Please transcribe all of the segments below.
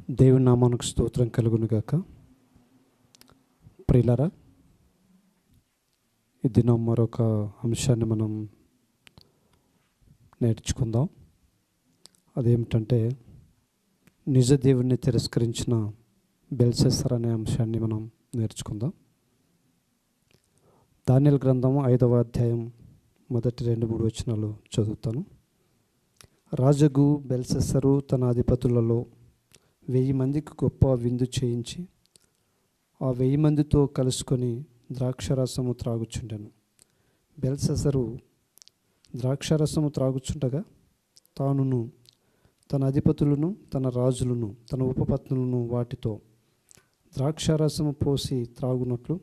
దేవుని నామానికి స్తోత్రం కలుగును గాక. ప్రియులారా, ఈ దినం మరొక అంశాన్ని మనం నేర్చుకుందాం. అదేమిటంటే నిజ దేవుణ్ణి తిరస్కరించిన బెల్షస్సర్ అనే అంశాన్ని మనం నేర్చుకుందాం. దానియేలు గ్రంథం 5వ అధ్యాయం మొదటి 2-3 వచనాలు చదువుతాను. రాజగు బెల్షస్సరు తన అధిపతులలో 1000 మందికి గొప్ప విందు చేయించి ఆ 1000 మందితో కలుసుకొని ద్రాక్షరసము త్రాగుచుండెను. బెల్షస్సరు ద్రాక్షరసము త్రాగుచుండగా తానును తన అధిపతులను తన రాజులను తన ఉపపత్నులను వాటితో ద్రాక్షారసము పోసి త్రాగునట్లు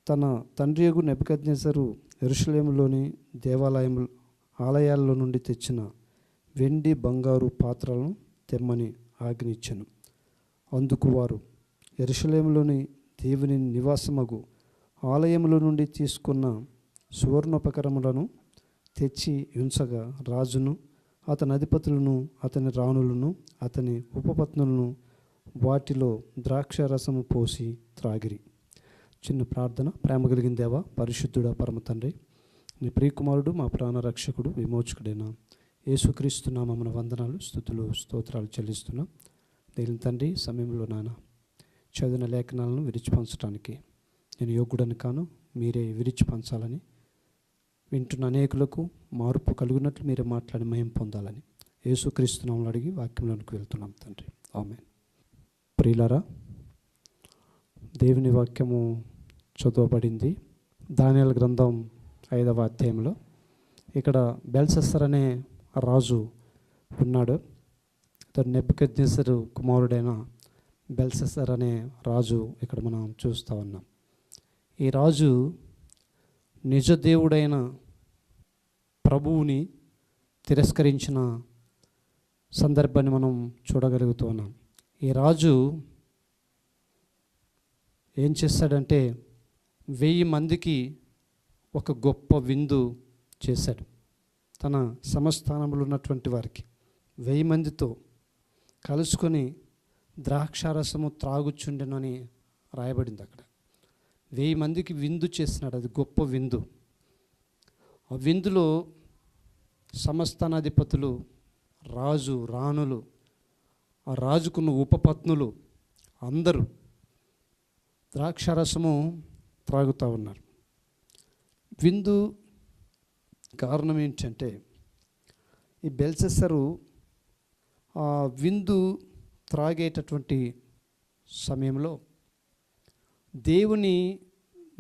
తన తండ్రియగు నెబుకద్నెజరు యెరూషలేములోని ఆలయాల్లో నుండి తెచ్చిన వెండి బంగారు పాత్రలను తెమ్మని ఆజ్ఞ ఇచ్చెను. అందుకు వారు యెరూషలేములోని దేవుని నివాసమగు ఆలయముల నుండి తీసుకున్న సువర్ణోపకరములను తెచ్చి ఉంచగా రాజును అతని అధిపతులను అతని రాణులను అతని ఉపపత్నులను వాటిలో ద్రాక్షరసము పోసి త్రాగిరి. చిన్న ప్రార్థన. ప్రేమ కలిగిన దేవా, పరిశుద్ధుడా, పరమ తండ్రి, నీ ప్రియకుమారుడు మా ప్రాణరక్షకుడు విమోచకుడైన యేసుక్రీస్తు నామమున వందనాలు, స్తుతులు, స్తోత్రాలు చెల్లిస్తున్నాం. దేవుని తండ్రి, సమయంలో నాన్న చదివిన లేఖనాలను విరిచి పంచడానికి నేను యోగ్యుడని కాను, మీరే విరిచి పంచాలని, వింటున్న అనేకులకు మార్పు కలుగునట్లు మీరే మాట్లాడి మహిమ పొందాలని యేసుక్రీస్తు నామమున అడిగి వాక్యంలోనికి వెళ్తున్నాం తండ్రి. ఆమేన్. ప్రియులారా, దేవుని వాక్యము చదవబడింది దానియేలు గ్రంథం 5వ అధ్యాయంలో. ఇక్కడ బెల్షస్సర్ అనే రాజు ఉన్నాడు. ఇతడు నెబుకద్నెజరు కుమారుడైన బెల్షస్సర్ అనే రాజు ఇక్కడ మనం చూస్తూ ఉన్నాం. ఈ రాజు నిజ దేవుడైన ప్రభువుని తిరస్కరించిన సందర్భాన్ని మనం చూడగలుగుతూ ఉన్నాం. ఈ రాజు ఏం చేశాడంటే 1000 మందికి ఒక గొప్ప విందు చేశాడు. తన సమస్థానంలో ఉన్నటువంటి వారికి 1000 మందితో కలుసుకొని ద్రాక్షారసము త్రాగుచుండెను అని రాయబడింది అక్కడ. 1000 మందికి విందు చేసినాడు. అది గొప్ప విందు. ఆ విందులో సమస్థానాధిపతులు, రాజు, రాణులు, ఆ రాజుకున్న ఉపపత్నులు అందరూ ద్రాక్షారసము త్రాగుతూ ఉన్నారు. విందు కారణం ఏంటంటే ఈ బెల్షస్సరు ఆ విందు త్రాగేటటువంటి సమయంలో దేవుని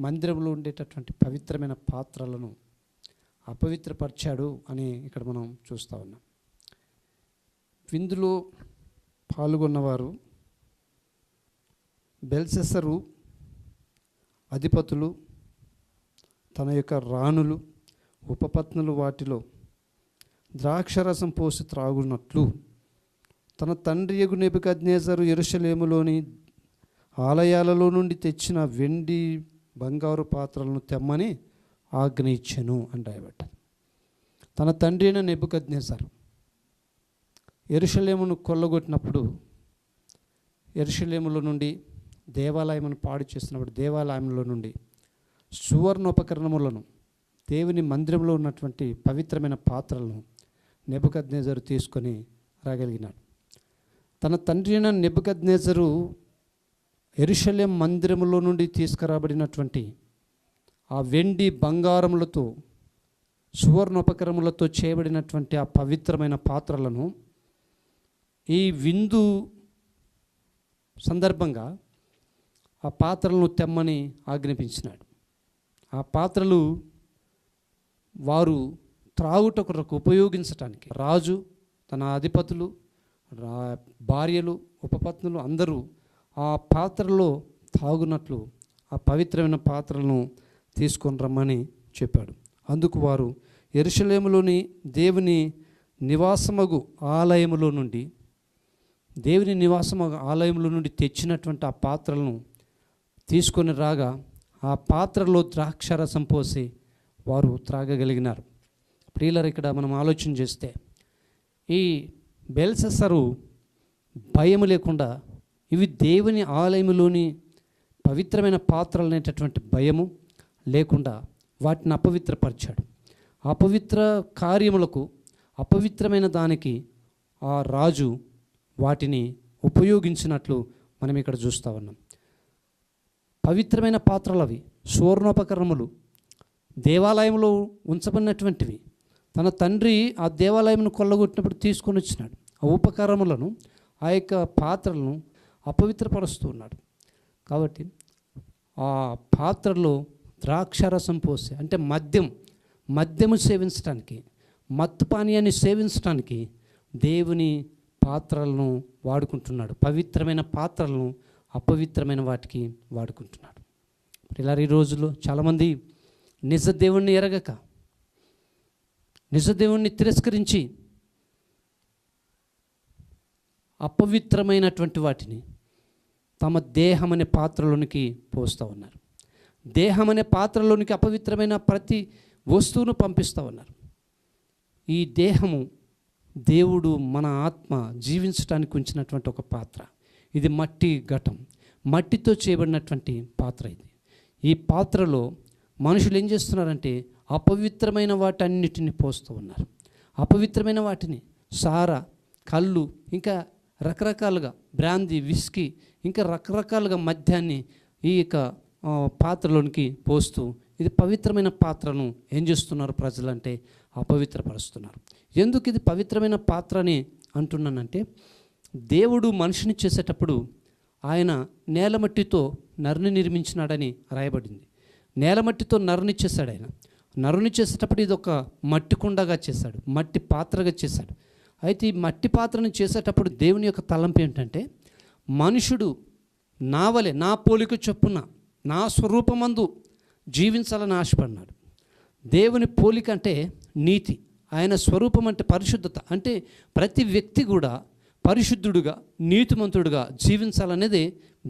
మందిరంలో ఉండేటటువంటి పవిత్రమైన పాత్రలను అపవిత్రపరిచాడు అని ఇక్కడ మనం చూస్తూ ఉన్నాం. విందులో పాల్గొన్నవారు బెల్షస్సరు అధిపతులు, తన యొక్క రాణులు, ఉపపత్నులు వాటిలో ద్రాక్షరసం పోసి త్రాగునట్లు తన తండ్రియగు నెబుకద్నెజరు యెరూషలేములోని ఆలయాలలో నుండి తెచ్చిన వెండి బంగారు పాత్రలను తెమ్మని ఆజ్ఞ ఇచ్చెను అని రాయబడ్డది. తన తండ్రి అయిన నెబుకద్నెజరు యెరూషలేమును కొల్లగొట్టినప్పుడు, యెరూషలేములో నుండి దేవాలయమును పాడు చేసినప్పుడు దేవాలయంలో నుండి సువర్ణోపకరణములను, దేవుని మందిరంలో ఉన్నటువంటి పవిత్రమైన పాత్రలను నెబుకద్నెజరు తీసుకొని రాగలిగినాడు. తన తండ్రి అయిన నెబుకద్నెజరు యెరూషలేం మందిరములో నుండి తీసుకురాబడినటువంటి ఆ వెండి బంగారములతో, సువర్ణోపకరములతో చేయబడినటువంటి ఆ పవిత్రమైన పాత్రలను ఈ విందు సందర్భంగా ఆ పాత్రలను తెమ్మని ఆజ్ఞాపించినాడు. ఆ పాత్రలు వారు త్రాగుట కొరకు ఉపయోగించటానికి రాజు, తన అధిపతులు, భార్యలు, ఉపపత్నులు అందరూ ఆ పాత్రలో తాగునట్లు ఆ పవిత్రమైన పాత్రలను తీసుకొని రమ్మని చెప్పాడు. అందుకు వారు యెరూషలేములోని దేవుని నివాసమగు ఆలయములో నుండి, దేవుని నివాసమగు ఆలయంలో నుండి తెచ్చినటువంటి ఆ పాత్రలను తీసుకొని రాగా ఆ పాత్రలో ద్రాక్షరసం పోసి వారు త్రాగగలిగినారు. ప్రియులారా, ఇక్కడ మనం ఆలోచన చేస్తే ఈ బెల్షస్సరు భయం లేకుండా, ఇవి దేవుని ఆలయంలోని పవిత్రమైన పాత్రలు అనేటటువంటి భయము లేకుండా వాటిని అపవిత్రపరిచాడు. అపవిత్ర కార్యములకు, అపవిత్రమైన దానికి ఆ రాజు వాటిని ఉపయోగించినట్లు మనం ఇక్కడ చూస్తూ ఉన్నాం. పవిత్రమైన పాత్రలు అవి, సువర్ణోపకరణములు, దేవాలయంలో ఉంచబడినటువంటివి. తన తండ్రి ఆ దేవాలయంను కొల్లగొట్టినప్పుడు తీసుకొని వచ్చినాడు. ఆ ఉపకరణములను, ఆ యొక్క పాత్రలను అపవిత్రపరుస్తూ ఉన్నాడు. కాబట్టి ఆ పాత్రలో ద్రాక్షారసం పోసి, అంటే మద్యము సేవించడానికి, మత్తు పానీయాన్ని సేవించడానికి దేవుని పాత్రలను వాడుకుంటున్నాడు. పవిత్రమైన పాత్రలను అపవిత్రమైన వాటికి వాడుకుంటున్నాడు. ఇలా ఈ రోజుల్లో చాలామంది నిజ దేవుణ్ణి ఎరగక, నిజ దేవుణ్ణి తిరస్కరించి అపవిత్రమైనటువంటి వాటిని తమ దేహం అనే పాత్రలోనికి పోస్తూ ఉన్నారు. దేహం అనే పాత్రలోనికి అపవిత్రమైన ప్రతి వస్తువును పంపిస్తూ ఉన్నారు. ఈ దేహము దేవుడు మన ఆత్మ జీవించడానికి ఉంచినటువంటి ఒక పాత్ర. ఇది మట్టి ఘటం, మట్టితో చేయబడినటువంటి పాత్ర. ఈ పాత్రలో మనుషులు ఏం చేస్తున్నారంటే అపవిత్రమైన వాటన్నిటిని పోస్తూ ఉన్నారు. అపవిత్రమైన వాటిని, సారా, కళ్ళు, ఇంకా రకరకాలుగా బ్రాందీ, విస్కీ, ఇంకా రకరకాలుగా మద్యాన్ని ఈ యొక్క పాత్రలోనికి పోస్తూ, ఇది పవిత్రమైన పాత్రను ఏం చేస్తున్నారు ప్రజలంటే అపవిత్రపరుస్తున్నారు. ఎందుకు ఇది పవిత్రమైన పాత్ర అని అంటున్నానంటే, దేవుడు మనిషిని చేసేటప్పుడు ఆయన నేలమట్టితో నరుని నిర్మించినాడని రాయబడింది. నేలమట్టితో నరుని చేశాడు. ఆయన నరుని చేసేటప్పుడు ఇది ఒక మట్టి కుండగా చేశాడు, మట్టి పాత్రగా చేశాడు. అయితే ఈ మట్టి పాత్రను చేసేటప్పుడు దేవుని యొక్క తలంపు ఏంటంటే, మనుషుడు నా వలె, నా పోలిక చొప్పున, నా స్వరూపమందు జీవించాలని ఆశపడినాడు. దేవుని పోలిక అంటే నీతి, ఆయన స్వరూపం అంటే పరిశుద్ధత. అంటే ప్రతి వ్యక్తి కూడా పరిశుద్ధుడుగా, నీతిమంతుడుగా జీవించాలనేది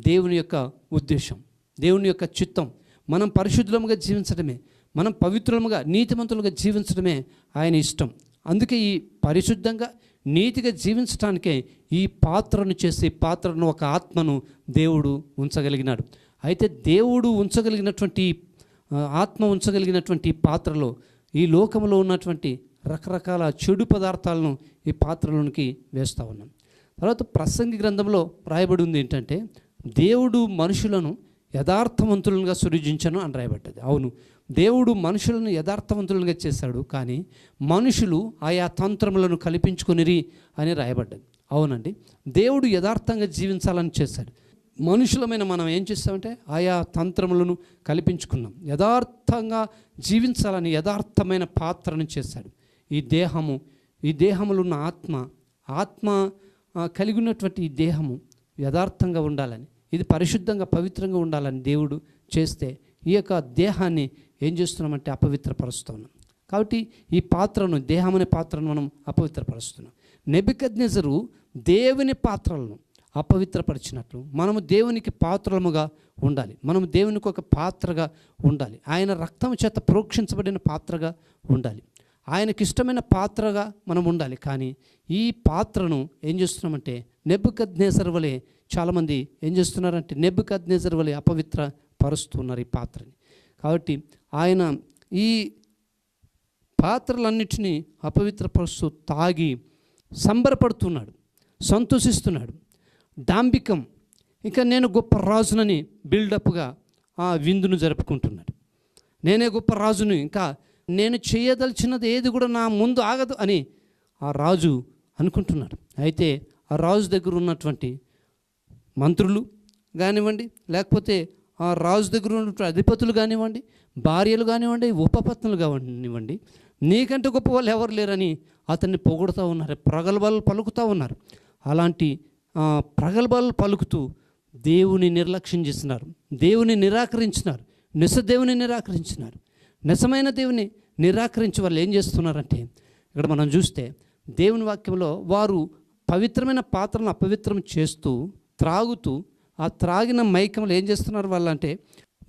దేవుని యొక్క ఉద్దేశం, దేవుని యొక్క చిత్తం. మనం పరిశుద్ధులుగా జీవించడమే, మనం పవిత్రులుగా, నీతిమంతులుగా జీవించడమే ఆయన ఇష్టం. అందుకే ఈ పరిశుద్ధంగా, నీతిగా జీవించడానికే ఈ పాత్రను చేసి, పాత్రను, ఒక ఆత్మను దేవుడు ఉంచగలిగినాడు. అయితే దేవుడు ఉంచగలిగినటువంటి ఆత్మ ఉంచగలిగినటువంటి పాత్రలో ఈ లోకంలో ఉన్నటువంటి రకరకాల చెడు పదార్థాలను ఈ పాత్రలోనికి వేస్తూ ఉన్నాం. తర్వాత ప్రసంగి గ్రంథంలో రాయబడి ఉంది ఏంటంటే, దేవుడు మనుషులను యథార్థవంతులుగా సృజించను అని రాయబడ్డది. అవును, దేవుడు మనుషులను యథార్థవంతులుగా చేశాడు, కానీ మనుషులు ఆయా తంత్రములను కల్పించుకొనిరి అని రాయబడ్డది. అవునండి, దేవుడు యథార్థంగా జీవించాలని చేశాడు. మనుషులమైన మనం ఏం చేస్తామంటే ఆయా తంత్రములను కల్పించుకున్నాం. యథార్థంగా జీవించాలని యథార్థమైన పాత్రను చేశాడు. ఈ దేహములో ఉన్న ఆత్మ కలిగి ఉన్నటువంటి ఈ దేహము యథార్థంగా ఉండాలని, ఇది పరిశుద్ధంగా, పవిత్రంగా ఉండాలని దేవుడు చేస్తే, ఈ యొక్క దేహాన్ని ఏం చేస్తున్నామంటే అపవిత్రపరుస్తున్నాం. కాబట్టి ఈ పాత్రను, దేహం అనే పాత్రను మనం అపవిత్రపరుస్తున్నాం. నెబుకద్నెజరు దేవుని పాత్రలను అపవిత్రపరిచినట్లు మనము దేవునికి పాత్రలముగా ఉండాలి. మనము దేవునికి ఒక పాత్రగా ఉండాలి. ఆయన రక్తం చేత ప్రోక్షించబడిన పాత్రగా ఉండాలి. ఆయనకి ఇష్టమైన పాత్రగా మనం ఉండాలి. కానీ ఈ పాత్రను ఏం చేస్తున్నామంటే నెబుకద్నెజరు వలె చాలామంది ఏం చేస్తున్నారంటే నెబుకద్నెజరు వలె అపవిత్ర పరుస్తున్నారు ఈ పాత్రని. కాబట్టి ఆయన ఈ పాత్రలన్నిటినీ అపవిత్రపరుస్తూ తాగి సంబరపడుతున్నాడు, సంతోషిస్తున్నాడు. డాంబికం, ఇంకా నేను గొప్ప రాజునని బిల్డప్గా ఆ విందును జరుపుకుంటున్నాడు. నేనే గొప్ప రాజుని, ఇంకా నేను చేయదలిచినది ఏది కూడా నా ముందు ఆగదు అని ఆ రాజు అనుకుంటున్నాడు. అయితే ఆ రాజు దగ్గర ఉన్నటువంటి మంత్రులు కానివ్వండి, లేకపోతే ఆ రాజు దగ్గర ఉన్నటువంటి అధిపతులు కానివ్వండి, భార్యలు కానివ్వండి, ఉపపత్నులు కానివ్వండి, నీకంటే గొప్ప వాళ్ళు ఎవరు లేరని అతన్ని పొగుడుతూ ఉన్నారు, ప్రగల్భాలు పలుకుతూ ఉన్నారు. అలాంటి ప్రగల్భాలు పలుకుతూ దేవుని నిర్లక్ష్యం చేస్తున్నారు, దేవుని నిరాకరించినారు, నిజదేవుని నిరాకరించినారు. నిజమైన దేవుని నిరాకరించి వాళ్ళు ఏం చేస్తున్నారంటే, ఇక్కడ మనం చూస్తే దేవుని వాక్యంలో వారు పవిత్రమైన పాత్రలను అపవిత్రం చేస్తూ త్రాగుతూ, ఆ త్రాగిన మైకంలో ఏం చేస్తున్నారు వాళ్ళంటే,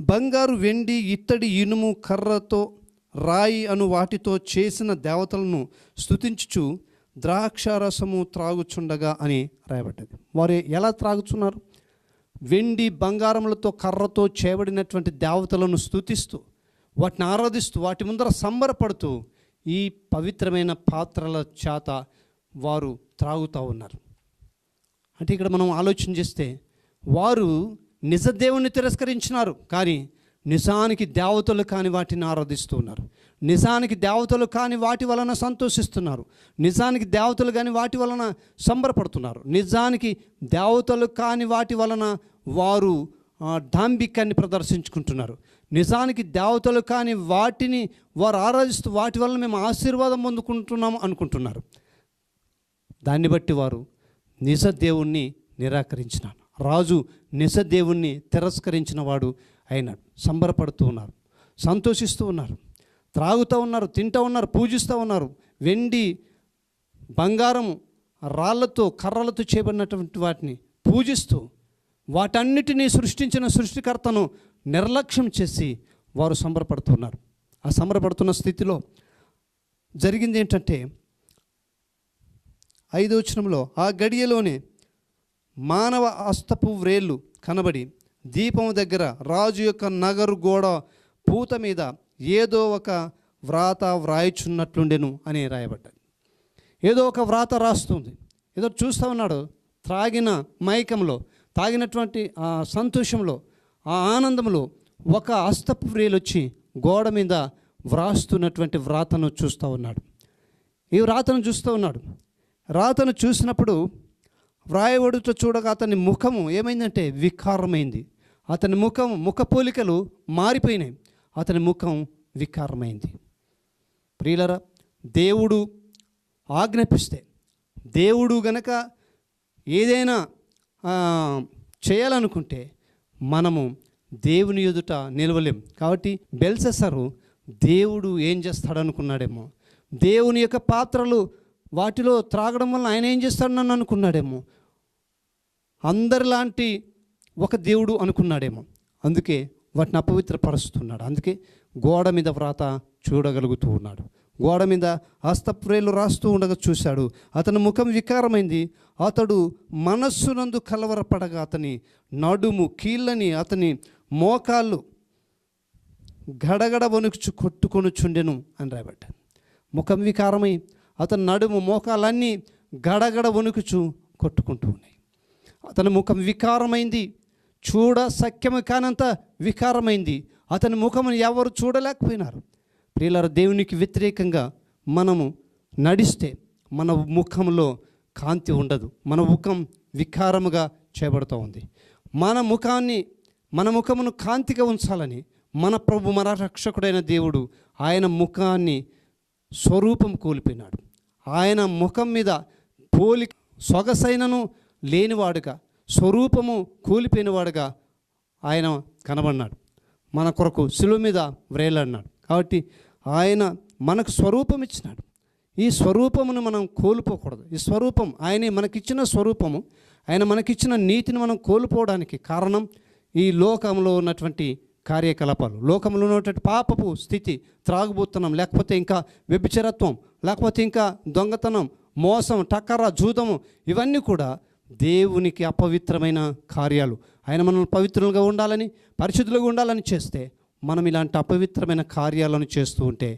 బంగారు, వెండి, ఇత్తడి, ఇనుము, కర్రతో, రాయి అను వాటితో చేసిన దేవతలను స్తుతించుచు ద్రాక్షారసము త్రాగుచుండగా అని రాయబడ్డది. వారు ఎలా త్రాగుచున్నారు? వెండి బంగారములతో కర్రతో చేయబడినటువంటి దేవతలను స్తుతిస్తూ, వాటిని ఆరాధిస్తూ, వాటి ముందర సంబరపడుతూ ఈ పవిత్రమైన పాత్రల చేత వారు త్రాగుతూ ఉన్నారు. అంటే ఇక్కడ మనం ఆలోచన చేస్తే వారు నిజ దేవుణ్ణి తిరస్కరించినారు, కానీ నిజానికి దేవతలు కాని వాటిని ఆరాధిస్తూ ఉన్నారు. నిజానికి దేవతలు కాని వాటి వలన సంతోషిస్తున్నారు. నిజానికి దేవతలు కాని వాటి వలన సంబరపడుతున్నారు. నిజానికి దేవతలు కాని వాటి వలన వారు డాంబికాన్ని ప్రదర్శించుకుంటున్నారు. నిజానికి దేవతలు కాని వాటిని వారు ఆరాధిస్తూ వాటి వలన మేము ఆశీర్వాదం పొందుకుంటున్నాము అనుకుంటున్నారు. దాన్ని బట్టి వారు నిజ దేవుణ్ణి నిరాకరించినారు. రాజు నిజ దేవుణ్ణి తిరస్కరించిన వాడు అయినాడు. సంబరపడుతూ ఉన్నారు, సంతోషిస్తూ ఉన్నారు, త్రాగుతూ ఉన్నారు, తింటూ ఉన్నారు, పూజిస్తూ ఉన్నారు. వెండి బంగారము రాళ్లతో కర్రలతో చేయబడినటువంటి వాటిని పూజిస్తూ వాటన్నిటినీ సృష్టించిన సృష్టికర్తను నిర్లక్ష్యం చేసి వారు సంబరపడుతున్నారు. ఆ సంబరపడుతున్న స్థితిలో జరిగింది ఏంటంటే 5వ వచనంలో, ఆ గడియలోనే మానవ హస్తపు వ్రేళ్ళు కనబడి దీపం దగ్గర రాజు యొక్క నగరు గోడ పూత మీద ఏదో ఒక వ్రాత వ్రాయిచున్నట్లుండెను అని రాయబడ్డది. ఏదో ఒక వ్రాత రాస్తుంది. ఏదో చూస్తూ ఉన్నాడు. త్రాగిన మైకంలో, తాగినటువంటి ఆ సంతోషంలో, ఆ ఆనందంలో ఒక హస్తపు వ్రేలు వచ్చి గోడ మీద వ్రాస్తున్నటువంటి వ్రాతను చూస్తూ ఉన్నాడు. ఈ వ్రాతను చూస్తూ ఉన్నాడు. రాతను చూసినప్పుడు వ్రాయబడుతో చూడగా అతని ముఖము ఏమైందంటే వికారమైంది. అతని ముఖ పోలికలు మారిపోయినాయి. అతని ముఖం వికారమైంది. ప్రియులరా, దేవుడు ఆజ్ఞాపిస్తే, దేవుడు గనక ఏదైనా చేయాలనుకుంటే మనము దేవుని ఎదుట నిలవలేం. కాబట్టి బెల్షస్సరు దేవుడు ఏం చేస్తాడనుకున్నాడేమో, దేవుని యొక్క పాత్రలు వాటిలో త్రాగడం వల్ల ఆయన ఏం చేస్తాడని అనుకున్నాడేమో, అందరిలాంటి ఒక దేవుడు అనుకున్నాడేమో. అందుకే వాటిని అపవిత్రపరుస్తున్నాడు. అందుకే గోడ మీద వ్రాత చూడగలుగుతూ ఉన్నాడు. గోడ మీద హస్తప్రేలు రాస్తూ ఉండగా చూశాడు. అతని ముఖం వికారమైంది. అతడు మనస్సునందు కలవరపడగా అతని నడుము, కీళ్ళని, అతని మోకాళ్ళు గడగడ వణుకుచు కొట్టుకొనుచుండెను అని రాయబడ్డాడు. ముఖం వికారమై అతని నడుము, మోకాలన్నీ గడగడ వణుకుచు కొట్టుకుంటూ ఉన్నాయి. అతని ముఖం వికారమైంది. చూడ సఖ్యము కానంత వికారమైంది. అతని ముఖమును ఎవరు చూడలేకపోయినారు. ప్రియులారా, దేవునికి వ్యతిరేకంగా మనము నడిస్తే మన ముఖంలో కాంతి ఉండదు. మన ముఖం వికారముగా చేయబడుతూ ఉంది. మన ముఖమును కాంతిగా ఉంచాలని మన ప్రభు, మన రక్షకుడైన దేవుడు ఆయన ముఖాన్ని స్వరూపం కోల్పోయినాడు. ఆయన ముఖం మీద పోలి సొగసైనను లేనివాడుగా, స్వరూపము కూలిపోయినవాడుగా ఆయన కనబడినాడు. మన కొరకు శిలువ మీద వ్రేలాడినాడు. కాబట్టి ఆయన మనకు స్వరూపం ఇచ్చినాడు. ఈ స్వరూపమును మనం కోల్పోకూడదు. ఈ స్వరూపం, ఆయనే మనకిచ్చిన స్వరూపము, ఆయన మనకిచ్చిన నీతిని మనం కోల్పోవడానికి కారణం ఈ లోకంలో ఉన్నటువంటి కార్యకలాపాలు, లోకంలో ఉన్నటువంటి పాపపు స్థితి, త్రాగుబోతనం, లేకపోతే ఇంకా వ్యభిచారత్వం, లేకపోతే ఇంకా దొంగతనం, మోసం, టక్కర, జూదము, ఇవన్నీ కూడా దేవునికి అపవిత్రమైన కార్యాలు. ఆయన మనల్ని పవిత్రులుగా ఉండాలని, పరిశుద్ధులుగా ఉండాలని చేస్తే మనం ఇలాంటి అపవిత్రమైన కార్యాలను చేస్తూ ఉంటే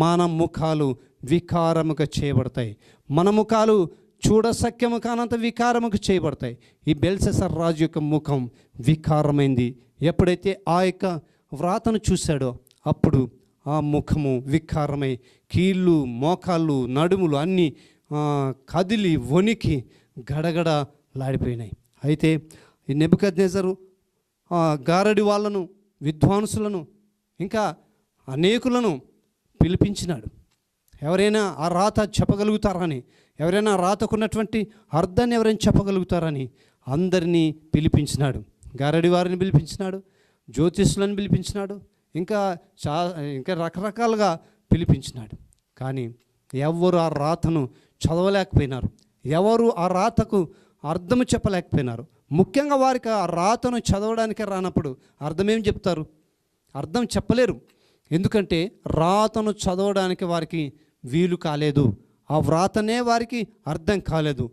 మన ముఖాలు వికారముగా చేయబడతాయి. మన ముఖాలు చూడసఖ్యము కానంత వికారముగా చేయబడతాయి. ఈ బెల్షస్సర్ రాజు యొక్క ముఖం వికారమైంది. ఎప్పుడైతే ఆ యొక్క వ్రాతను చూశాడో అప్పుడు ఆ ముఖము వికారమై కీళ్ళు, మోకాళ్ళు, నడుములు అన్నీ కదిలి వణికి గడగడ లాడిపోయినాయి. అయితే ఈ నెబుకద్నెజరు గారడి వాళ్ళను, విద్వాంసులను, ఇంకా అనేకులను పిలిపించినాడు. ఎవరైనా ఆ రాత చెప్పగలుగుతారని, ఎవరైనా రాతకున్నటువంటి అర్థాన్ని ఎవరైనా చెప్పగలుగుతారని అందరినీ పిలిపించినాడు. గారడి వారిని పిలిపించినాడు, జ్యోతిష్యులను పిలిపించినాడు, ఇంకా రకరకాలుగా పిలిపించినాడు. కానీ ఎవరు ఆ రాతను చదవలేకపోయినారు. ఎవరు ఆ రాతకు అర్థము చెప్పలేకపోయినారు. ముఖ్యంగా వారికి ఆ రాతను చదవడానికే రానప్పుడు అర్థమేం చెప్తారు? అర్థం చెప్పలేరు. ఎందుకంటే రాతను చదవడానికి వారికి వీలు కాలేదు. ఆ వ్రాతనే వారికి అర్థం కాలేదు.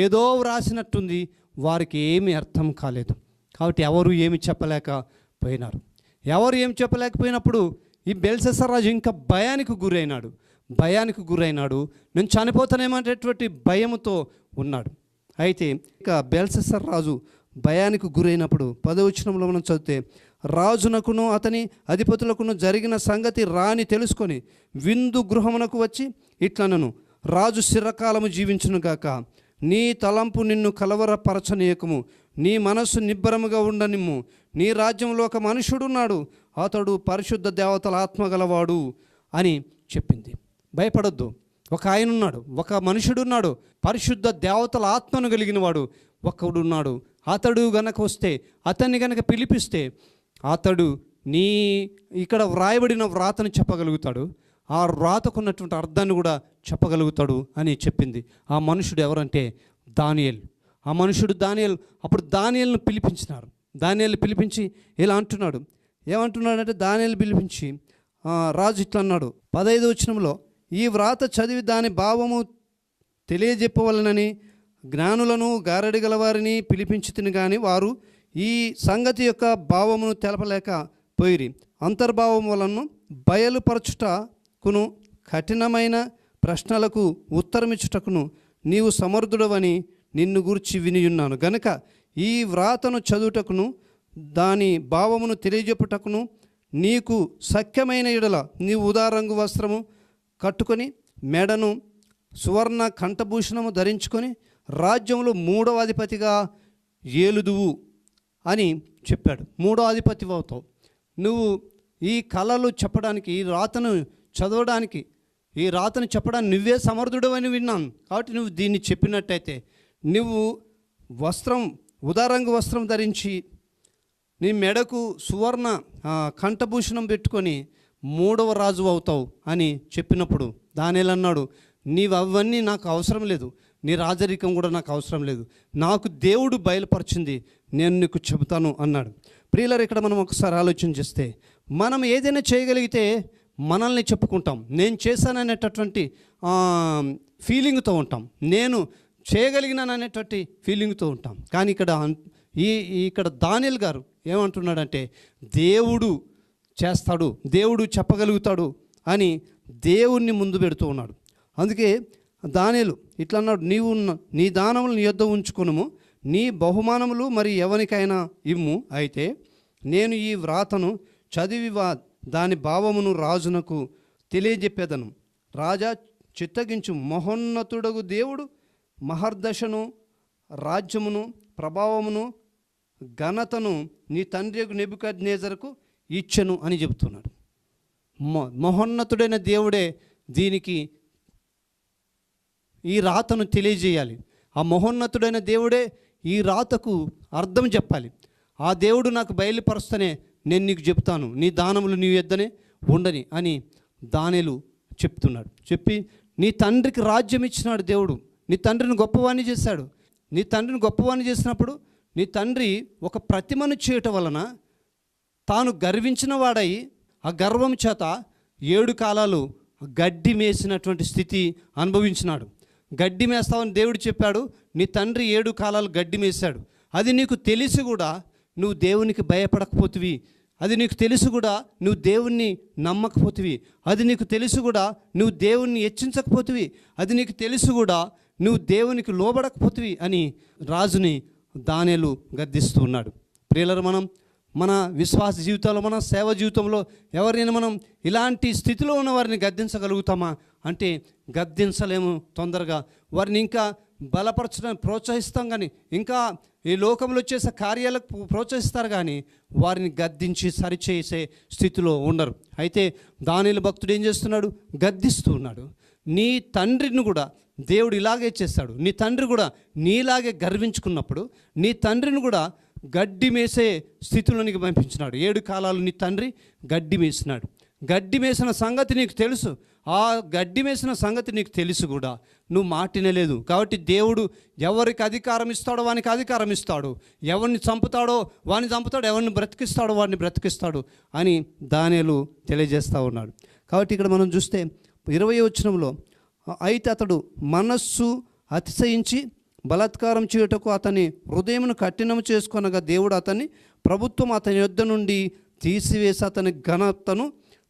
ఏదో వ్రాసినట్టుంది, వారికి ఏమీ అర్థం కాలేదు. కాబట్టి ఎవరు ఏమి చెప్పలేకపోయినారు. ఎవరు ఏమి చెప్పలేకపోయినప్పుడు ఈ బెల్షస్సర్ రాజు ఇంకా భయానికి గురైనాడు. నేను చనిపోతానేమనేటువంటి భయముతో ఉన్నాడు. అయితే ఇక బెల్షస్సర్ రాజు భయానికి గురైనప్పుడు 10వ వచనంలో మనం చదివితే, రాజునకును అతని అధిపతులకును జరిగిన సంగతి రాని తెలుసుకొని విందు గృహమునకు వచ్చి ఇట్లనను, రాజు చిరకాలము జీవించును గాక, నీ తలంపు నిన్ను కలవరపరచనీయకము, నీ మనస్సు నిబ్బరముగా ఉండనిమ్ము. నీ రాజ్యంలో ఒక మనుషుడున్నాడు, అతడు పరిశుద్ధ దేవతల ఆత్మగలవాడు అని చెప్పింది. భయపడొద్దు. ఒక ఆయన ఉన్నాడు, ఒక మనుషుడున్నాడు, పరిశుద్ధ దేవతల ఆత్మను కలిగిన వాడు ఒకడున్నాడు. అతడు గనక వస్తే, అతన్ని గనక పిలిపిస్తే, అతడు నీ ఇక్కడ వ్రాయబడిన వ్రాతను చెప్పగలుగుతాడు, ఆ వ్రాతకున్నటువంటి అర్థాన్ని కూడా చెప్పగలుగుతాడు అని చెప్పింది. ఆ మనుషుడు ఎవరంటే దానియేలు. ఆ మనుషుడు దానియేలు. అప్పుడు దానియేలును పిలిపించినారు. దానియేలు పిలిపించి ఇలా అంటున్నాడు. ఏమంటున్నాడంటే, దానియేలు పిలిపించి రాజు ఇట్లా అన్నాడు 15వ వచనంలో, ఈ వ్రాత చదివి దాని భావము తెలియజెప్పవలనని జ్ఞానులను గారడి గలవారిని పిలిపించితిని కానీ వారు ఈ సంగతి యొక్క భావమును తెలపలేక పోయిరి. అంతర్భావం వలన బయలుపరచుటకును కఠినమైన ప్రశ్నలకు ఉత్తరమిచ్చుటకును నీవు సమర్థుడవని నిన్ను గూర్చి వినియున్నాను గనుక ఈ వ్రాతను చదువుటకును దాని భావమును తెలియజెప్పుటకును నీకు సఖ్యమైన ఎడల నీవు ఉదారంగు వస్త్రము కట్టుకొని మెడను సువర్ణ కంఠభూషణము ధరించుకొని రాజ్యంలో 3వ అధిపతిగా ఏలుదువు అని చెప్పాడు. 3వ అధిపతి అవుతావు నువ్వు. ఈ కళలు చెప్పడానికి, ఈ రాతను చదవడానికి, ఈ రాతను చెప్పడానికి నువ్వే సమర్థుడు అని విన్నాను. కాబట్టి నువ్వు దీన్ని చెప్పినట్టయితే నువ్వు ఉదారంగు వస్త్రం ధరించి నీ మెడకు సువర్ణ కంఠభూషణం పెట్టుకొని 3వ రాజు అవుతావు అని చెప్పినప్పుడు దానియేలు అన్నాడు, నీవు అవన్నీ నాకు అవసరం లేదు, నీ రాజరికం కూడా నాకు అవసరం లేదు, నాకు దేవుడు బయలుపరిచింది నేను నీకు చెబుతాను అన్నాడు. ప్రియులారా, ఇక్కడ మనం ఒకసారి ఆలోచన చేస్తే, మనం ఏదైనా చేయగలిగితే మనల్ని చెప్పుకుంటాం, నేను చేశాననేటటువంటి ఫీలింగ్తో ఉంటాం, నేను చేయగలిగినాననేటువంటి ఫీలింగ్తో ఉంటాం. కానీ ఇక్కడ దానియేలు గారు ఏమంటున్నాడంటే, దేవుడు చేస్తాడు, దేవుడు చెప్పగలుగుతాడు అని దేవుణ్ణి ముందు పెడుతూ ఉన్నాడు. అందుకే దానియేలు ఇట్లా అన్నాడు, నీవు నీ దానములు నీ యొద్ద ఉంచుకొనుము, నీ బహుమానములు మరి ఎవరికైనా ఇమ్ము. అయితే నేను ఈ వ్రాతను చదివి దాని భావమును రాజునకు తెలియజెప్పేదను. రాజా చిత్తగించు, మహోన్నతుడగు దేవుడు మహర్దశను, రాజ్యమును, ప్రభావమును, ఘనతను నీ తండ్రి నెబుకద్నెజరుకు ఇచ్చెను అని చెబుతున్నాడు. మహోన్నతుడైన దేవుడే దీనికి ఈ రాతను తెలియజేయాలి. ఆ మహోన్నతుడైన దేవుడే ఈ రాతకు అర్థం చెప్పాలి. ఆ దేవుడు నాకు బయలుపరుస్తేనే నేను నీకు చెప్తాను, నీ దానములు నీ యొద్దనే ఉండని అని దానియేలు చెప్తున్నాడు. చెప్పి నీ తండ్రికి రాజ్యం ఇచ్చినాడు దేవుడు, నీ తండ్రిని గొప్పవాణ్ణి చేశాడు. నీ తండ్రిని గొప్పవాణ్ణి చేసినప్పుడు నీ తండ్రి ఒక ప్రతిమను చేయటం వలన తాను గర్వించిన వాడై ఆ గర్వం చేత 7 కాలాలు గడ్డి మేసినటువంటి స్థితి అనుభవించినాడు. గడ్డి మేస్తావని దేవుడు చెప్పాడు, నీ తండ్రి 7 కాలాలు గడ్డి మేశాడు. అది నీకు తెలిసి కూడా నువ్వు దేవునికి భయపడకపోతివి, అది నీకు తెలిసి కూడా నువ్వు దేవుణ్ణి నమ్మకపోతివి, అది నీకు తెలిసి కూడా నువ్వు దేవుణ్ణి హెచ్చించకపోతివి, అది నీకు తెలిసి కూడా నువ్వు దేవునికి లోబడకపోతివి అని రాజుని దానియేలు గద్దిస్తూ ఉన్నాడు. ప్రియులారా, మన విశ్వాస జీవితంలో, మన సేవ జీవితంలో ఎవరైనా మనం ఇలాంటి స్థితిలో ఉన్న వారిని గద్దించగలుగుతామా అంటే గద్దించలేము. తొందరగా వారిని ఇంకా బలపరచడానికి ప్రోత్సహిస్తాం, కానీ ఇంకా ఈ లోకంలో చేసే కార్యాలకు ప్రోత్సహిస్తారు, కానీ వారిని గద్దించి సరిచేసే స్థితిలో ఉండరు. అయితే దానియేలు భక్తుడు ఏం చేస్తున్నాడు? గద్దిస్తూ ఉన్నాడు. నీ తండ్రిని కూడా దేవుడు ఇలాగే చేస్తాడు. నీ తండ్రి కూడా నీలాగే గర్వించుకున్నప్పుడు నీ తండ్రిని కూడా గడ్డి మేసే స్థితిలోనికి పంపించినాడు. 7 కాలాలు నీ తండ్రి గడ్డి మేసినాడు. గడ్డి మేసిన సంగతి నీకు తెలుసు. ఆ గడ్డి మేసిన సంగతి నీకు తెలుసు కూడా నువ్వు మాటినలేదు. కాబట్టి దేవుడు ఎవరికి అధికారం ఇస్తాడో వానికి అధికారం ఇస్తాడు, ఎవరిని చంపుతాడో వాడిని చంపుతాడు, ఎవరిని బ్రతికిస్తాడో వాడిని బ్రతికిస్తాడు అని దానియేలు తెలియజేస్తూ ఉన్నాడు. కాబట్టి ఇక్కడ మనం చూస్తే 20వ వచనంలో అయితే అతడు మనస్సు అతిశయించి బలాత్కారం చేయుటకు అతని హృదయమును కఠినము చేసుకొనగా దేవుడు అతన్ని ప్రభుత్వం అతని యొద్ద నుండి తీసివేసి అతని ఘనతను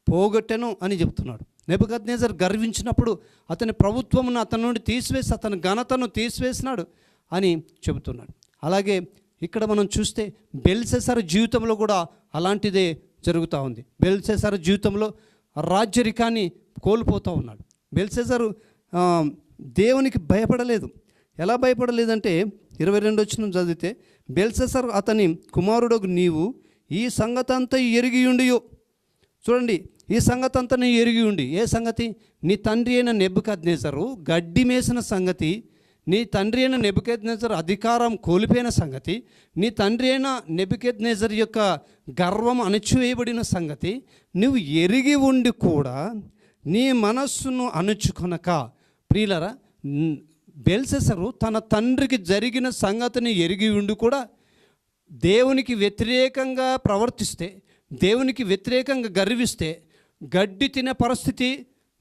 పోగొట్టెను అని చెప్తున్నాడు. నెబుకద్నెజర్ గర్వించినప్పుడు అతని ప్రభుత్వమును అతని నుండి తీసివేసి అతని ఘనతను తీసివేసినాడు అని చెబుతున్నాడు. అలాగే ఇక్కడ మనం చూస్తే బెల్షస్సరు జీవితంలో కూడా అలాంటిదే జరుగుతూ ఉంది. బెల్షస్సరు జీవితంలో రాజ్యరికాన్ని కోల్పోతూ ఉన్నాడు. బెల్షస్సరు దేవునికి భయపడలేదు. ఎలా భయపడలేదంటే 22 వచనం చదివితే, బెల్షస్సరు అతని కుమారుడగు నీవు ఈ సంగతి అంతా ఎరిగి ఉండియో. చూడండి, ఈ సంగతి అంతా నీ ఎరిగి ఉండి, ఏ సంగతి? నీ తండ్రి అయిన నెబుకద్నెజరు గడ్డి మేసిన సంగతి, నీ తండ్రి అయిన నెబుకద్నెజరు అధికారం కోల్పోయిన సంగతి, నీ తండ్రి అయిన నెబుకద్నెజరు యొక్క గర్వం అణచివేయబడిన సంగతి నువ్వు ఎరిగి ఉండి కూడా నీ మనస్సును అణుచుకొనక. ప్రియులరా, బెల్షస్సరు తన తండ్రికి జరిగిన సంగతిని ఎరిగి ఉండి కూడా దేవునికి వ్యతిరేకంగా ప్రవర్తిస్తే, దేవునికి వ్యతిరేకంగా గర్విస్తే, గడ్డి తినే పరిస్థితి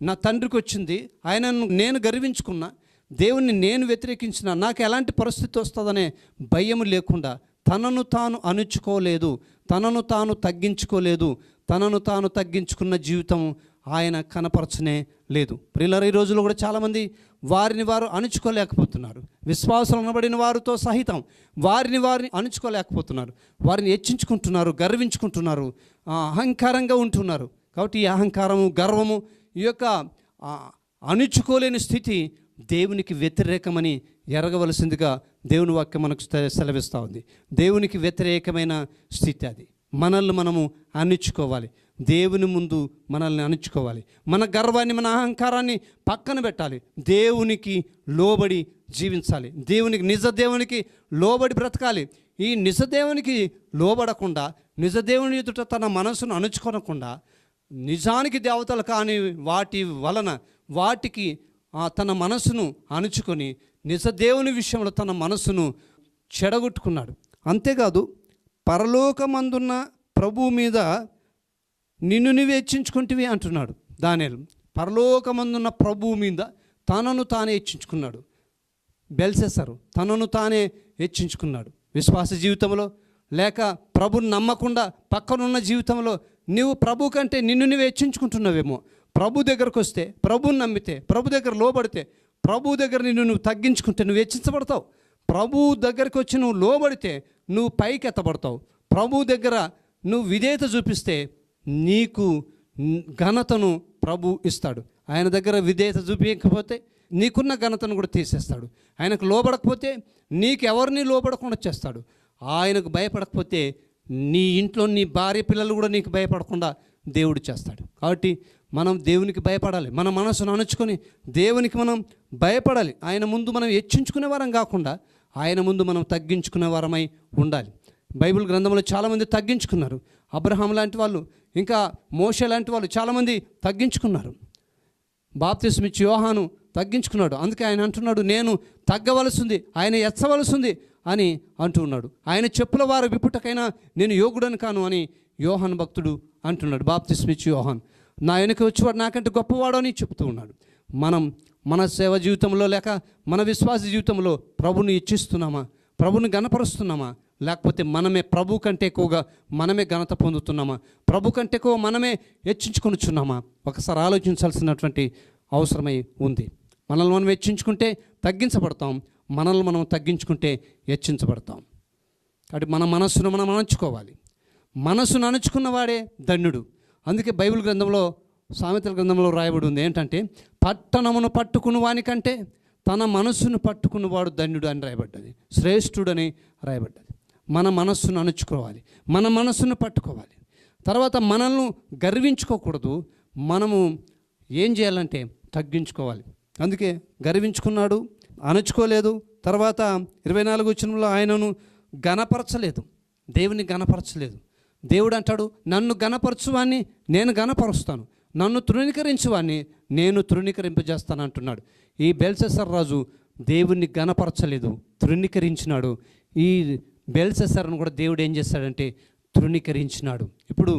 నా తండ్రికి వచ్చింది, ఆయనను నేను గర్వించుకున్నా, దేవుణ్ణి నేను వ్యతిరేకించిన, నాకు ఎలాంటి పరిస్థితి వస్తుందనే భయం లేకుండా తనను తాను అణుచుకోలేదు, తనను తాను తగ్గించుకోలేదు. తనను తాను తగ్గించుకున్న జీవితం ఆయన కనపరచనే లేదు. ప్రియులారా, ఈ రోజుల్లో కూడా చాలామంది వారిని వారు అణుచుకోలేకపోతున్నారు. విశ్వాసం అనబడిన వారితో సహితం వారిని అణుచుకోలేకపోతున్నారు. వారిని హెచ్చించుకుంటున్నారు, గర్వించుకుంటున్నారు, అహంకారంగా ఉంటున్నారు. కాబట్టి ఈ అహంకారము, గర్వము, ఈ యొక్క అణుచుకోలేని స్థితి దేవునికి వ్యతిరేకమని ఎరగవలసిందిగా దేవుని వాక్యం మనకు సెలవిస్తూ ఉంది. దేవునికి వ్యతిరేకమైన స్థితి అది. మనల్ని మనము అణుచుకోవాలి, దేవుని ముందు మనల్ని అణుచుకోవాలి. మన గర్వాన్ని, మన అహంకారాన్ని పక్కన పెట్టాలి, దేవునికి లోబడి జీవించాలి, నిజ దేవునికి లోబడి బ్రతకాలి. ఈ నిజ దేవునికి లోబడకుండా, నిజ దేవుని ఎదుట తన మనసును అణుచుకోనకుండా, నిజానికి దేవతలు కాని వాటి వలన వాటికి తన మనసును అణుచుకొని నిజ దేవుని విషయంలో తన మనసును చెడగొట్టుకున్నాడు. అంతేకాదు, పరలోకమందున్న ప్రభువు మీద నిన్ను నువ్వు హెచ్చించుకుంటివి అంటున్నాడు దానియేలు. పరలోకమందున్న ప్రభువు మీద తనను తానే హెచ్చించుకున్నాడు బెల్షస్సరు. తనను తానే హెచ్చించుకున్నాడు. విశ్వాస జీవితంలో లేక ప్రభుని నమ్మకుండా పక్కనున్న జీవితంలో నువ్వు ప్రభు కంటే నిన్ను నువ్వు హెచ్చించుకుంటున్నావేమో. ప్రభు దగ్గరకు వస్తే, ప్రభుని నమ్మితే, ప్రభు దగ్గర లోబడితే, ప్రభు దగ్గర నువ్వు తగ్గించుకుంటే నువ్వు హెచ్చించబడతావు. ప్రభు దగ్గరికి వచ్చి నువ్వు లోబడితే నువ్వు పైకి ఎత్తబడతావు. ప్రభు దగ్గర నువ్వు విధేయత చూపిస్తే నీకు ఘనతను ప్రభు ఇస్తాడు. ఆయన దగ్గర విధేయత చూపించకపోతే నీకున్న ఘనతను కూడా తీసేస్తాడు. ఆయనకు లోబడకపోతే నీకు ఎవరిని లోబడకుండా చేస్తాడు. ఆయనకు భయపడకపోతే నీ ఇంట్లో నీ భార్య పిల్లలు కూడా నీకు భయపడకుండా దేవుడు చేస్తాడు. కాబట్టి మనం దేవునికి భయపడాలి. మన మనసును అణుచుకొని దేవునికి మనం భయపడాలి. ఆయన ముందు మనం హెచ్చించుకునే వారం కాకుండా ఆయన ముందు మనం తగ్గించుకునే వారమై ఉండాలి. బైబిల్ గ్రంథంలో చాలామంది తగ్గించుకున్నారు. అబ్రహాం లాంటి వాళ్ళు, ఇంకా మోషే లాంటి వాళ్ళు చాలామంది తగ్గించుకున్నారు. బాప్తిస్మిచ్చి యోహాను తగ్గించుకున్నాడు. అందుకే ఆయన అంటున్నాడు, నేను తగ్గవలసింది, ఆయన ఎచ్చవలసింది అని అంటూ ఉన్నాడు. ఆయన చెప్పుల వారు విప్పుటకైనా నేను యోగుడని కాను అని యోహాను భక్తుడు అంటున్నాడు. బాప్తిస్మిచ్చి యోహాను నా వెనుక వచ్చేవాడు నాకంటే గొప్పవాడు అని చెప్తూ ఉన్నాడు. మనం మన సేవ జీవితంలో లేక మన విశ్వాస జీవితంలో ప్రభుని ఇచ్చిస్తున్నామా, ప్రభుని గణపరుస్తున్నామా, లేకపోతే మనమే ప్రభు కంటే ఎక్కువగా మనమే ఘనత పొందుతున్నామా, ప్రభు కంటే ఎక్కువ మనమే హెచ్చించుకొనిచున్నామా? ఒకసారి ఆలోచించాల్సినటువంటి అవసరమై ఉంది. మనల్ని మనం హెచ్చించుకుంటే తగ్గించబడతాం, మనల్ని మనం తగ్గించుకుంటే హెచ్చించబడతాం. కాబట్టి మన మనస్సును మనం అణుచుకోవాలి. మనస్సును అణుచుకున్నవాడే ధన్యుడు. అందుకే బైబిల్ గ్రంథంలో, సామెతల గ్రంథంలో రాయబడి ఉంది ఏంటంటే, పట్టణమును పట్టుకుని వానికంటే తన మనస్సును పట్టుకున్నవాడు ధన్యుడు అని రాయబడ్డది, శ్రేష్ఠుడని రాయబడ్డది. మన మనస్సును అణుచుకోవాలి, మన మనస్సును పట్టుకోవాలి. తర్వాత మనల్ని గర్వించుకోకూడదు. మనము ఏం చేయాలంటే తగ్గించుకోవాలి. అందుకే గర్వించుకున్నాడు, అణుచుకోలేదు. తర్వాత 24 వచనంలో ఆయనను గణపరచలేదు, దేవుని గణపరచలేదు. దేవుడు అంటాడు, నన్ను గణపరచువాన్ని నేను గణపరుస్తాను, నన్ను తృణీకరించువాన్ని నేను తృణీకరింపజేస్తాను అంటున్నాడు. ఈ బెల్షస్సర్ రాజు దేవుణ్ణి గణపరచలేదు, తృణీకరించినాడు. ఈ బెల్షస్సర్ను కూడా దేవుడు ఏం చేస్తాడంటే తృణీకరించినాడు. ఇప్పుడు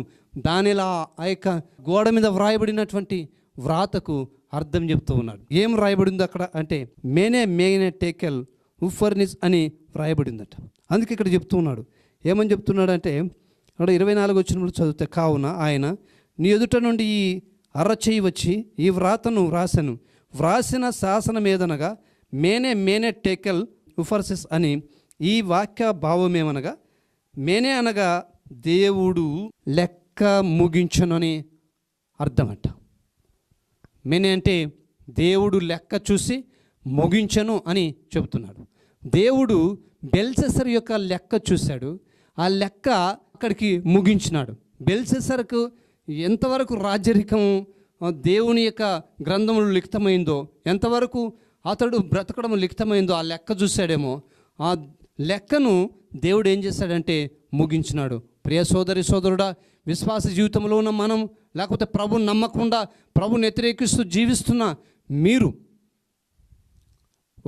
దానిలా ఆ యొక్క గోడ మీద వ్రాయబడినటువంటి వ్రాతకు అర్థం చెప్తూ ఉన్నాడు. ఏం రాయబడింది అక్కడ అంటే మేనే టేకెల్ ఉఫర్నిస్ అని రాయబడిందట. అందుకే ఇక్కడ చెప్తూ ఉన్నాడు. ఏమని చెప్తున్నాడు అంటే అక్కడ 24 వచ్చినప్పుడు చదివితే, కావున ఆయన నీ ఎదుట నుండి ఈ అరచేయి వచ్చి ఈ వ్రాతను వ్రాసిన శాసనం ఏదనగా మేనే టేకెల్ ఉఫర్సిస్ అని. ఈ వాక్య భావం ఏమనగా మేనే అనగా దేవుడు లెక్క ముగించనని అర్థమంట. మేనే అంటే దేవుడు లెక్క చూసి ముగించను అని చెబుతున్నాడు. దేవుడు బెల్షస్సర్ యొక్క లెక్క చూశాడు, ఆ లెక్క అక్కడికి ముగించినాడు. బెల్షస్సర్కు ఎంతవరకు రాజరికం దేవుని యొక్క గ్రంథములు లిఖితమైందో, ఎంతవరకు అతడు బ్రతకడం లిఖితమైందో ఆ లెక్క చూశాడేమో, ఆ లెక్కను దేవుడు ఏం చేశాడంటే ముగించినాడు. ప్రియ సోదరి సోదరుడా, విశ్వాస జీవితంలో ఉన్న మనం, లేకపోతే ప్రభుని నమ్మకుండా ప్రభుని వ్యతిరేకిస్తూ జీవిస్తున్న మీరు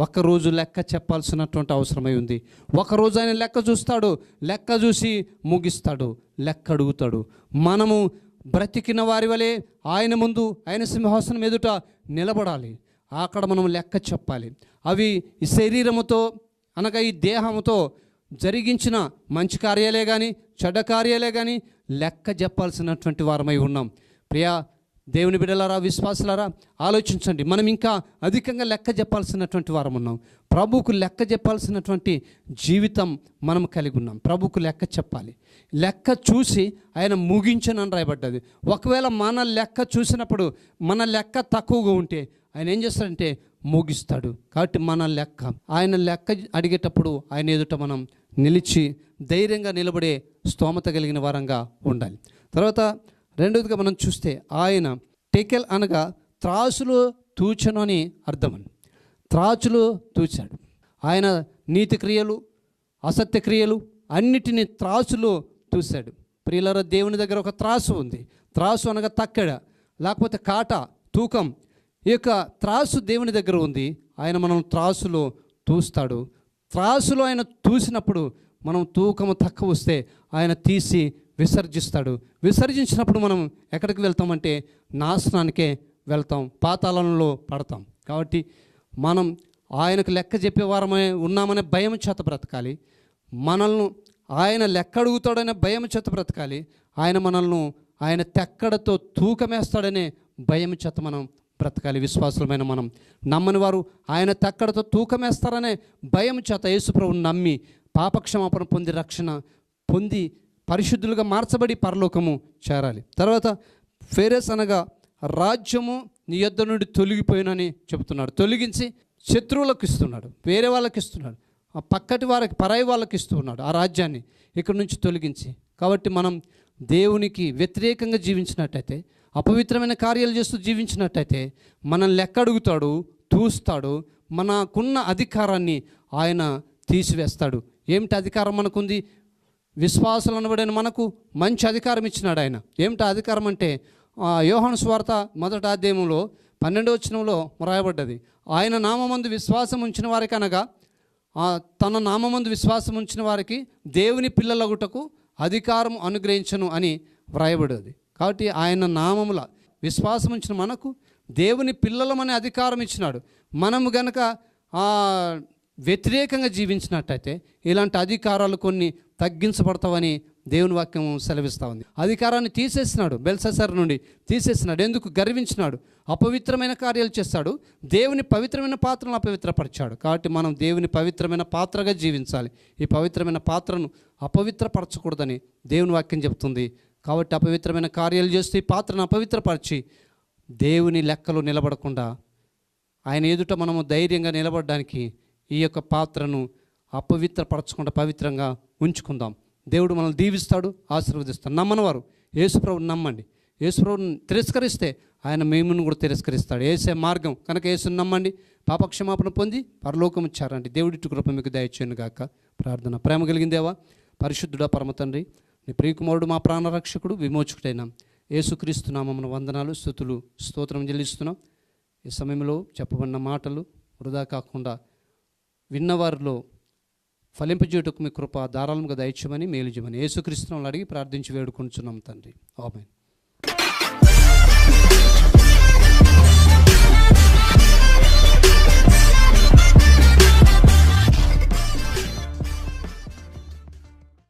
ఒక్కరోజు లెక్క చెప్పాల్సినటువంటి అవసరమై ఉంది. ఒకరోజు ఆయన లెక్క చూస్తాడు, లెక్క చూసి ముగిస్తాడు, లెక్క అడుగుతాడు. మనము బ్రతికిన వారి వలె ఆయన ముందు, ఆయన సింహాసనం ఎదుట నిలబడాలి. అక్కడ మనం లెక్క చెప్పాలి. అవి ఈ శరీరముతో అనగా ఈ దేహముతో జరిగించిన మంచి కార్యాలే కానీ చెడ్డ కార్యాలే కానీ లెక్క చెప్పాల్సినటువంటి వారమై ఉన్నాం. ప్రియా దేవుని బిడ్డలారా, విశ్వాసులారా, ఆలోచించండి. మనం ఇంకా అధికంగా లెక్క చెప్పాల్సినటువంటి వారం ఉన్నాం. ప్రభువుకు లెక్క చెప్పాల్సినటువంటి జీవితం మనం కలిగి ఉన్నాం. ప్రభువుకు లెక్క చెప్పాలి. లెక్క చూసి ఆయన ముగించనని రాయబడ్డది. ఒకవేళ మన లెక్క చూసినప్పుడు మన లెక్క తక్కువగా ఉంటే ఆయన ఏం చేస్తాడంటే ముగిస్తాడు. కాబట్టి మన లెక్క, ఆయన లెక్క అడిగేటప్పుడు ఆయన ఎదుట మనం నిలిచి ధైర్యంగా నిలబడే స్తోమత కలిగిన వారంగా ఉండాలి. తర్వాత రెండవదిగా మనం చూస్తే ఆయన టెకెల్ అనగా త్రాసులో తూచను అని అర్థమని. త్రాచులో తూచాడు. ఆయన నీతి క్రియలు అసత్య క్రియలు అన్నిటినీ త్రాసులో తూశాడు. ప్రియులారా, దేవుని దగ్గర ఒక త్రాసు ఉంది. త్రాసు అనగా తక్కెడ, లేకపోతే కాట, తూకం. ఈ యొక్క త్రాసు దేవుని దగ్గర ఉంది. ఆయన మనం త్రాసులో తూస్తాడు. త్రాసులో ఆయన తూసినప్పుడు మనం తూకము తక్కువ వస్తే ఆయన తీసి విసర్జిస్తాడు. విసర్జించినప్పుడు మనం ఎక్కడికి వెళ్తామంటే నాశనానికే వెళ్తాం, పాతాళంలో పడతాం. కాబట్టి మనం ఆయనకు లెక్క చెప్పేవారమే ఉన్నామనే భయం చేత బ్రతకాలి. మనల్ని ఆయన లెక్క అడుగుతాడనే భయం చేత బ్రతకాలి. ఆయన తెక్కడతో తూకమేస్తాడనే భయం చేత మనం బ్రతకాలి. విశ్వాసులమైన మనం, నమ్మని వారు ఆయన తెక్కడతో తూకమేస్తారనే భయం చేత యేసుప్రభువుని నమ్మి పాపక్షమాపణ పొంది రక్షణ పొంది పరిశుద్ధులుగా మార్చబడి పరలోకము చేరాలి. తర్వాత ఫేరెస్ అనగా రాజ్యము నీ యొద్ద నుండి తొలగిపోయినని చెబుతున్నాడు. తొలగించి శత్రువులకు ఇస్తున్నాడు, వేరే వాళ్ళకి ఇస్తున్నాడు, ఆ పక్కటి వారికి పరాయి వాళ్ళకి ఇస్తూ ఉన్నాడు ఆ రాజ్యాన్ని ఇక్కడ నుంచి తొలగించి. కాబట్టి మనం దేవునికి వ్యతిరేకంగా జీవించినట్టయితే, అపవిత్రమైన కార్యాలు చేస్తూ జీవించినట్టయితే మనం లెక్క అడుగుతాడు, తూస్తాడు. మనకున్న అధికారాన్ని ఆయన తీసివేస్తాడు. ఏమిటి అధికారం మనకుంది? విశ్వాసులు అనబడిన మనకు మంచి అధికారం ఇచ్చినాడు ఆయన. ఏమిటి అధికారం అంటే యోహాను సువార్త 1వ అధ్యాయంలో 12వ వచనంలో రాయబడ్డది. ఆయన నామమందు విశ్వాసం ఉంచిన వారికి అనగా తన నామమందు విశ్వాసం ఉంచిన వారికి దేవుని పిల్లలగుటకు అధికారం అనుగ్రహించను అని వ్రాయబడ్డది. కాబట్టి ఆయన నామముల విశ్వాసం ఉంచిన మనకు దేవుని పిల్లలమనే అధికారం ఇచ్చినాడు. మనము గనక వ్యతిరేకంగా జీవించినట్టయితే ఇలాంటి అధికారాలు కొన్ని తగ్గించబడతావని దేవుని వాక్యం సెలవిస్తూ ఉంది. అధికారాన్ని తీసేసినాడు, బెల్షస్సర్ నుండి తీసేసినాడు. ఎందుకు? గర్వించినాడు, అపవిత్రమైన కార్యాలు చేస్తాడు, దేవుని పవిత్రమైన పాత్రను అపవిత్రపరిచాడు. కాబట్టి మనం దేవుని పవిత్రమైన పాత్రగా జీవించాలి. ఈ పవిత్రమైన పాత్రను అపవిత్రపరచకూడదని దేవుని వాక్యం చెప్తుంది. కాబట్టి అపవిత్రమైన కార్యాలు చేస్తే ఈ పాత్రను అపవిత్రపరిచి దేవుని లెక్కలో నిలబడకుండా ఆయన ఎదుట మనము ధైర్యంగా నిలబడడానికి ఈ యొక్క పాత్రను అపవిత్రపరచకుండా పవిత్రంగా ఉంచుకుందాం. దేవుడు మనల్ని దీవిస్తాడు, ఆశీర్వదిస్తాడు. నమ్మనివారు యేసుప్రభుని నమ్మండి. యేసుప్రభుని తిరస్కరిస్తే ఆయన మేమును కూడా తిరస్కరిస్తాడు. యేసే మార్గం కనుక యేసుని నమ్మండి, పాపక్షమాపణ పొంది పరలోకం ఇచ్చారండి. దేవుడి కృప మీకు దయచేయను గాక. ప్రార్థన. ప్రేమ కలిగిన దేవా, పరిశుద్ధుడా, పరమ తండ్రి, నీ ప్రియకుమారుడు, మా ప్రాణరక్షకుడు, విమోచకుడైన యేసుక్రీస్తు నామమున వందనాలు, స్తుతులు, స్తోత్రం చెల్లిస్తున్నాం. ఈ సమయంలో చెప్పబడిన మాటలు వృధా కాకుండా విన్నవారిలో ఫలింపజేయుటకు మీ కృప ధారాళంగా దయచేయమని, మేలు చేయమని యేసుక్రీస్తును అడిగి ప్రార్థించి వేడుకొంచున్నాం తండ్రి. ఆమేన్.